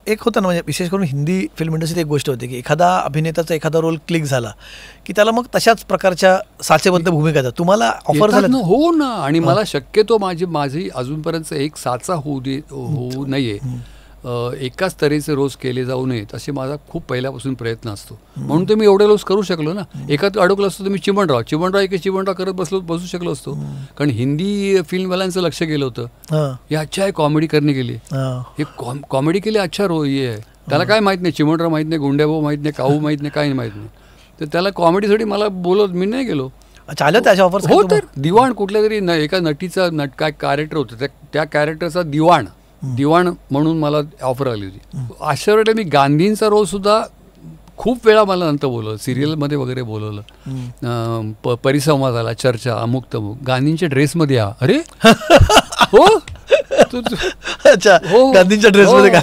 एक होतं ना, म्हणजे विशेष करून हिंदी फिल्म इंडस्ट्रीत एक गोष्ट होती की एखादा अभिनेताचा एखादा रोल क्लिक झाला की त्याला मग तशाच प्रकारच्या साचेबद्ध भूमिका येतात. तुम्हाला ऑफर येतात झालं? ना, हो ना. आणि मला शक्यतो माझी अजूनपर्यंत एक साचा होऊ नये, एकाच तऱ्हेचे रोज केले जाऊ नयेत असे माझा खूप पहिल्यापासून प्रयत्न असतो. म्हणून तर मी एवढे रोज करू शकलो ना. एकात अडकलो असतो तर मी चिमणराव करत बसू शकलो असतो. कारण हिंदी फिल्मवाल्यांचं लक्ष गेलं होतं, हे अच्छा आहे कॉमेडी करणे गेली, हे कॉमेडी केली, अच्छा ये आहे. त्याला काय माहीत नाही, चिमणराव माहीत नाही, गुंड्याभाऊ माहीत नाही, काऊ माहीत नाही, काही माहीत नाही. तर त्याला कॉमेडीसाठी मला बोलत मी नाही गेलो. चालू त्याच्या ऑफर हो, तर दिवाण कुठल्या तरी एका नटीचा काय कॅरेक्टर होतं, त्या कॅरेक्टरचा दिवाण म्हणून मला ऑफर आली होती. अशा वेळेला मी गांधींचा रोल सुद्धा खूप वेळा मला नंतर बोलवलं, सिरियलमध्ये वगैरे बोलवलं. परिसंवादाला, चर्चा, अमुक तमुक, गांधींच्या ड्रेसमध्ये या. अरे हो, अच्छा, गांधींच्या ड्रेसमध्ये काय